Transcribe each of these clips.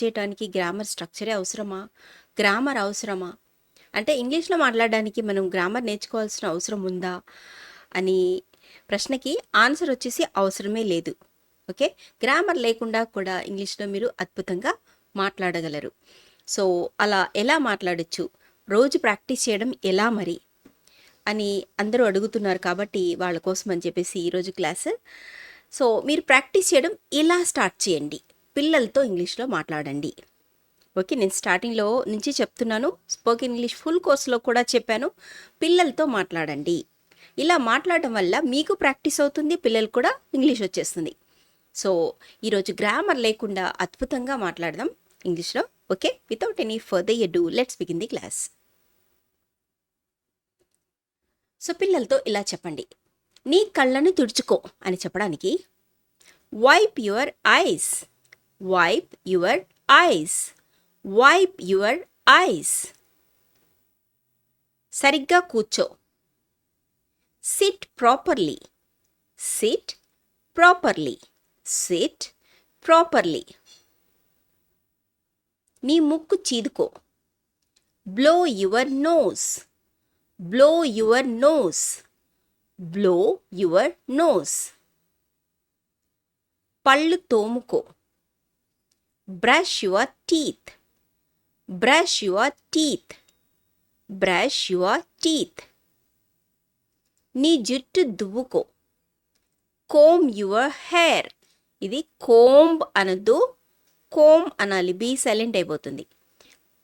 చేయటానికి గ్రామర్ స్ట్రక్చరే అవసరమా? గ్రామర్ అవసరమా? అంటే ఇంగ్లీష్లో మాట్లాడడానికి మనం గ్రామర్ నేర్చుకోవాల్సిన అవసరం ఉందా అని ప్రశ్నకి ఆన్సర్ వచ్చేసి అవసరమే లేదు. ఓకే, గ్రామర్ లేకుండా కూడా ఇంగ్లీష్లో మీరు అద్భుతంగా మాట్లాడగలరు. సో అలా ఎలా మాట్లాడచ్చు, రోజు ప్రాక్టీస్ చేయడం ఎలా మరి అని అందరూ అడుగుతున్నారు. కాబట్టి వాళ్ళ కోసం అని చెప్పేసి ఈరోజు క్లాస్. సో మీరు ప్రాక్టీస్ చేయడం ఇలా స్టార్ట్ చేయండి, పిల్లలతో ఇంగ్లీష్లో మాట్లాడండి. ఓకే, నేను స్టార్టింగ్లో నుంచి చెప్తున్నాను, స్పోకెన్ ఇంగ్లీష్ ఫుల్ కోర్స్లో కూడా చెప్పాను, పిల్లలతో మాట్లాడండి. ఇలా మాట్లాడడం వల్ల మీకు ప్రాక్టీస్ అవుతుంది, పిల్లలు కూడా ఇంగ్లీష్ వచ్చేస్తుంది. సో ఈరోజు గ్రామర్ లేకుండా అద్భుతంగా మాట్లాడదాం ఇంగ్లీష్లో. Okay, without any further ado let's begin the class. So పిల్లలతో ఇలా చెప్పండి, నీ కళ్ళను తుడుచుకో అని చెప్పడానికి wipe your eyes, wipe your eyes, wipe your eyes. సరిగ్గా కూర్చో, sit properly, sit properly, sit properly. నీ ముక్కు చీదుకో, blow your nose, blow your nose, blow your nose. పళ్ళు తోముకో, brush your teeth, brush your teeth, brush your teeth. నీ జుట్టు దువ్వుకో, కోమ్ యువర్ హెయిర్. ఇది కోంబ్ అనద్దు, కోమ్ అనాలి, బీ సైలెంట్ అయిపోతుంది.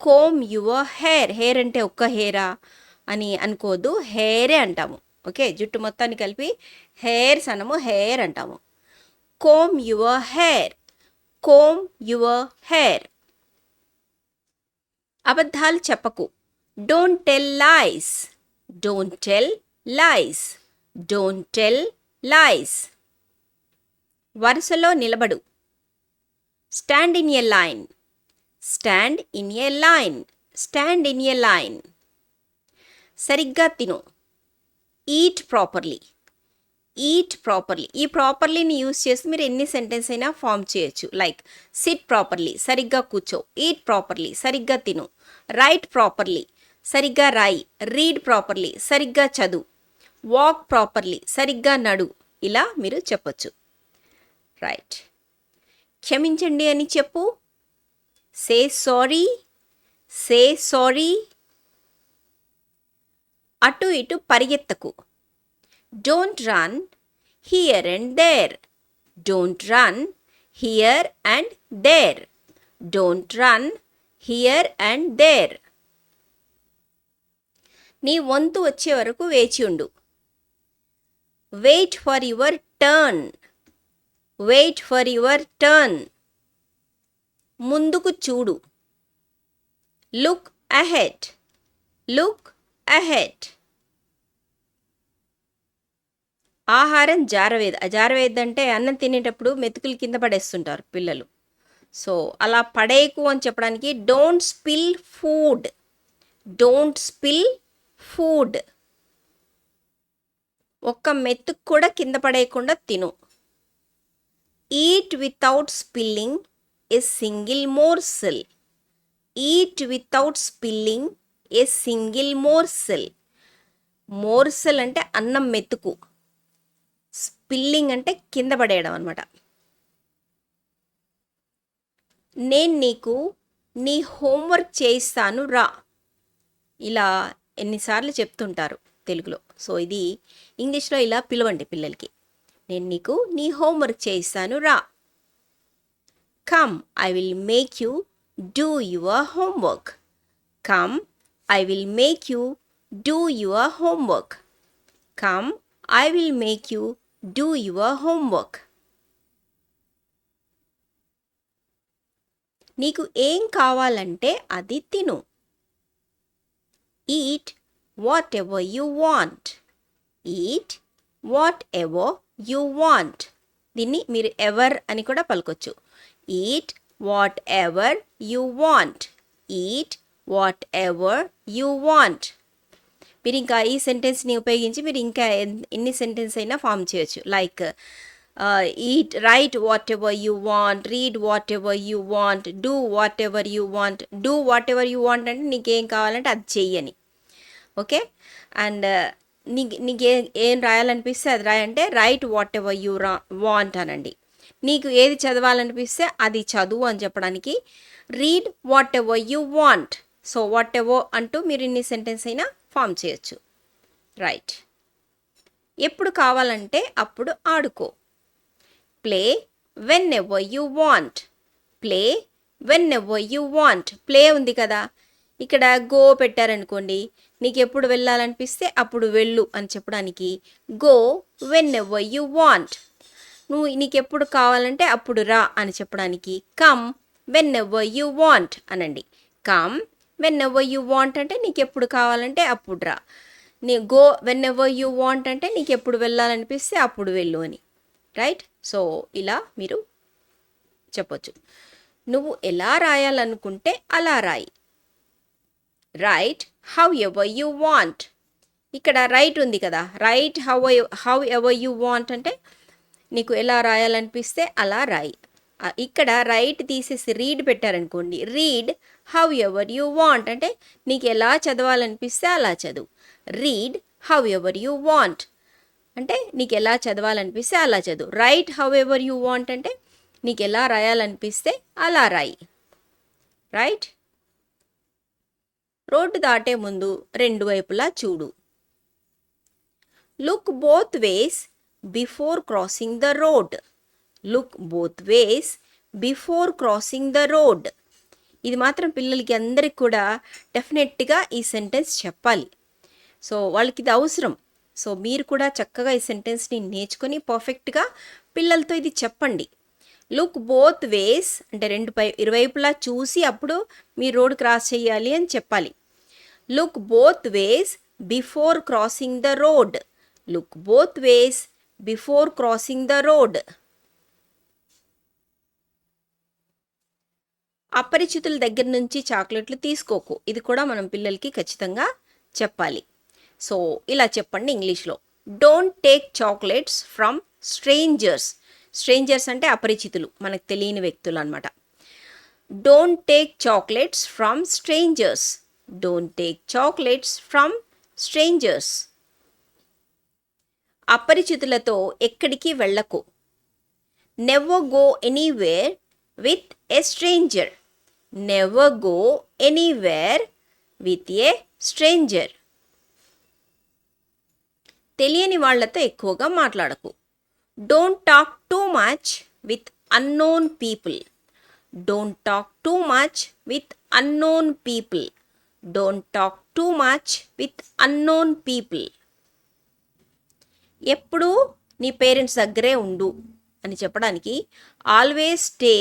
కోమ్ యువర్ హెయిర్, హెయిర్ అంటే ఒక్క హెయిరా అని అనుకోవద్దు, హెయిరే అంటాము. ఓకే, జుట్టు మొత్తాన్ని కలిపి హెయిర్స్ అనము, హెయిర్ అంటాము. Come your hair, come your hair. అబద్ధాలు చెప్పకు, don't tell lies, don't tell lies, don't tell lies. వరుసలో నిలబడు, stand in a line, stand in a line, stand in a line. సరిగ్గా తిను, ఈట్ ప్రాపర్లీ, ఈట్ ప్రాపర్లీ. ఈ ప్రాపర్లీని use చేసి మీరు ఎన్ని సెంటెన్స్ అయినా ఫామ్ చేయొచ్చు. లైక్ సిట్ ప్రాపర్లీ, సరిగ్గా కూర్చో. ఈట్ ప్రాపర్లీ, సరిగ్గా తిను. రైట్ ప్రాపర్లీ, సరిగ్గా రాయి. రీడ్ ప్రాపర్లీ, సరిగ్గా చదువు. వాక్ ప్రాపర్లీ, సరిగ్గా నడు. ఇలా మీరు చెప్పొచ్చు. రైట్. క్షమించండి అని చెప్పు, సే సారీ, సే సారీ. అటు ఇటు పరిగెత్తకు, don't run here and there, don't run here and there, don't run here and there. నీ వంతు వచ్చే వరకు వేచి ఉండు, wait for your turn, wait for your turn. ముందుకు చూడు, లుక్ అహెడ్, లుక్ అహెడ్. ఆహారం జారవేద్దంటే అన్నం తినేటప్పుడు మెతుకులు కింద పడేస్తుంటారు పిల్లలు. సో అలా పడేయకు అని చెప్పడానికి don't spill food, don't spill food. ఒక్క మెతుకు కూడా కింద పడేయకుండా తిను. Eat without spilling a single morsel, eat without spilling a single morsel. Morsel అంటే అన్నం మెతుకు, స్పిల్లింగ్ అంటే కింద పడేయడం అనమాట. నేను నీకు నీ హోంవర్క్ చేయిస్తాను రా, ఇలా ఎన్నిసార్లు చెప్తుంటారు తెలుగులో. సో ఇది ఇంగ్లీష్లో ఇలా పిలవండి పిల్లలకి, నేను నీకు నీ హోంవర్క్ చేయిస్తాను రా. Come I will make you do your homework, come I will make you do your homework, come I will make you do your homework. నీకు ఏం కావాలంటే అది తిను, eat whatever you want, eat whatever you want. దీన్ని మీరు ever అని కూడా పలకొచ్చు. Eat whatever you want, eat whatever you want. మీరు ఇంకా ఈ సెంటెన్స్ని ఉపయోగించి మీరు ఇంకా ఎన్ని సెంటెన్స్ అయినా ఫామ్ చేయొచ్చు. Like eat, right whatever you want, read whatever you want, do what ever you want. Do what ever you want అంటే నీకేం కావాలంటే అది చెయ్యని. ఓకే, అండ్ నీకు ఏం రాయాలనిపిస్తే అది రాయంటే write whatever you want అనండి. నీకు ఏది చదవాలనిపిస్తే అది చదువు అని చెప్పడానికి read whatever you want. So whatever అంటూ మీరు ఇన్ని సెంటెన్స్ అయినా ఫామ్ చేయొచ్చు. రైట్. ఎప్పుడు కావాలంటే అప్పుడు ఆడుకో. Play when ever you want. Play when ever you want. Play ఉంది కదా, ఇక్కడ గో పెట్టారనుకోండి, నీకు ఎప్పుడు వెళ్ళాలనిపిస్తే అప్పుడు వెళ్ళు అని చెప్పడానికి go whenever you want. నీకు ఎప్పుడు కావాలంటే అప్పుడు రా అని చెప్పడానికి come whenever you want అనండి. Come whenever you want అంటే నీకు ఎప్పుడు కావాలంటే అప్పుడు రా. Go whenever you want అంటే నీకు ఎప్పుడు వెళ్ళాలనిపిస్తే అప్పుడు వెళ్ళు అని. రైట్. సో ఇలా మీరు చెప్పొచ్చు. నువ్వు ఎలా రాయాలనుకుంటే అలా రాయి. Right how ever you want. ఇక్కడ రైట్ ఉంది కదా, right how ever you want అంటే నీకు ఎలా రాయాలనిపిస్తే అలా రాయి. ఇక్కడ రైట్ తీసేసి రీడ్ పెట్టారనుకోండి, read how ever you want అంటే నీకు ఎలా చదవాలనిపిస్తే అలా చదువు. Read how ever you want అంటే నీకు ఎలా చదవాలనిపిస్తే అలా చదువు. Right how ever you want అంటే నీకు ఎలా రాయాలనిపిస్తే అలా రాయి. రైట్. రోడ్డు దాటే ముందు రెండు వైపులా చూడు. Look both ways before crossing the road. Look both ways before crossing the road. ఇది మాత్రం పిల్లలకి అందరికి కూడా డెఫినెట్గా ఈ సెంటెన్స్ చెప్పాలి. సో వాళ్ళకి ఇది అవసరం. సో మీరు కూడా చక్కగా ఈ సెంటెన్స్ని నేర్చుకొని పర్ఫెక్ట్గా పిల్లలతో ఇది చెప్పండి. లుక్ బోత్ వేస్ అంటే ఇరువైపులా చూసి అప్పుడు మీరు రోడ్ క్రాస్ చేయాలి అని చెప్పాలి. Look both ways before crossing the road. Look both ways before crossing the road. అపరిచితుల దగ్గర నుంచి చాక్లెట్లు తీసుకోకు. ఇది కూడా మనం పిల్లలకి ఖచ్చితంగా చెప్పాలి. సో ఇలా చెప్పండి ఇంగ్లీష్లో. Don't take chocolates from strangers. Strangers అంటే అపరిచితులు, మనకు తెలియని వ్యక్తులు అనమాట. Don't take chocolates from strangers. Don't take chocolates from strangers. అపరిచితులతో ఎక్కడికి వెళ్ళకు. Never go anywhere with a stranger. Never go anywhere with a stranger. తెలియని వాళ్లతో ఎక్కువగా మాట్లాడకు. Don't talk too much with unknown people. Don't talk too much with unknown people. Don't talk too much with unknown people. ఎప్పుడూ నీ parents దగ్గరే ఉండు అని చెప్పడానికి always stay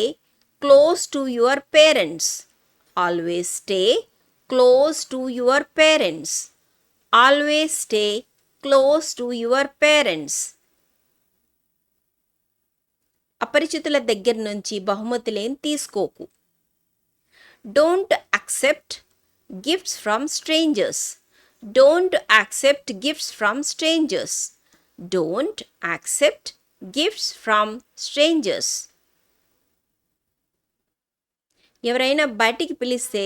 close to your parents. Always stay close to your parents. Always stay close to your parents. అపరిచితుల దగ్గర నుంచి బహుమతులేం తీసుకోకు. Don't accept gifts from strangers. Don't accept gifts from strangers. Don't accept gifts from strangers. ఎవరైనా బయటికి పిలిస్తే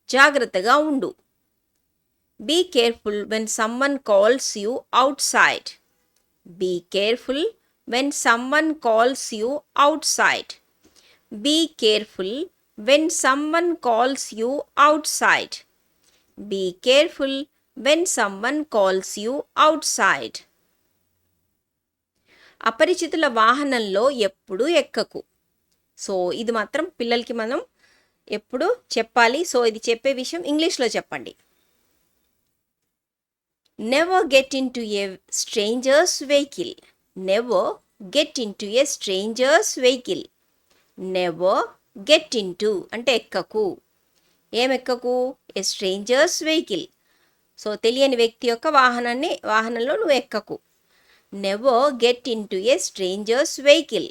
జాగ్రత్తగా ఉండు. Be careful when someone calls you outside. Be careful when someone calls you outside. Be careful when someone calls you outside. Be careful when someone calls you outside. అపరిచితుల వాహనంలో ఎప్పుడూ ఎక్కకు. So ఇది మాత్రం పిల్లలకి మనం ఎప్పుడు చెప్పాలి. సో ఇది చెప్పే విషయం ఇంగ్లీష్లో చెప్పండి. Never get into a stranger's vehicle. Never get into a stranger's vehicle. Never get into అంటే ఎక్కకు. ఏం ఎక్కకు? A strangers vehicle. సో తెలియని వ్యక్తి యొక్క వాహనంలో నువ్వు ఎక్కకు. Never get into a strangers vehicle.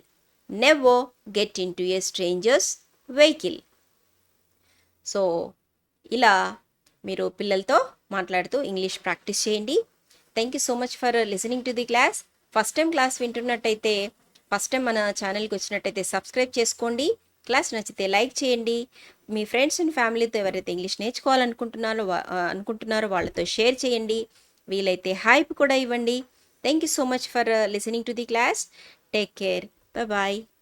Never get into a strangers vehicle. So ఇలా మీరు పిల్లలతో మాట్లాడుతూ ఇంగ్లీష్ ప్రాక్టీస్ చేయండి. Thank you so much for listening to the class. First time class వింటున్నట్టయితే ఫస్ట్ టైం మన ఛానల్కి వచ్చినట్టయితే subscribe చేసుకోండి. క్లాస్ నచ్చితే లైక్ చేయండి. మీ ఫ్రెండ్స్ అండ్ ఫ్యామిలీతో ఎవరైతే ఇంగ్లీష్ నేర్చుకోవాలనుకుంటున్నారో వాళ్ళతో షేర్ చేయండి. వీలైతే హైప్ కూడా ఇవ్వండి. Thank you so much for listening to the class. Take care. Bye.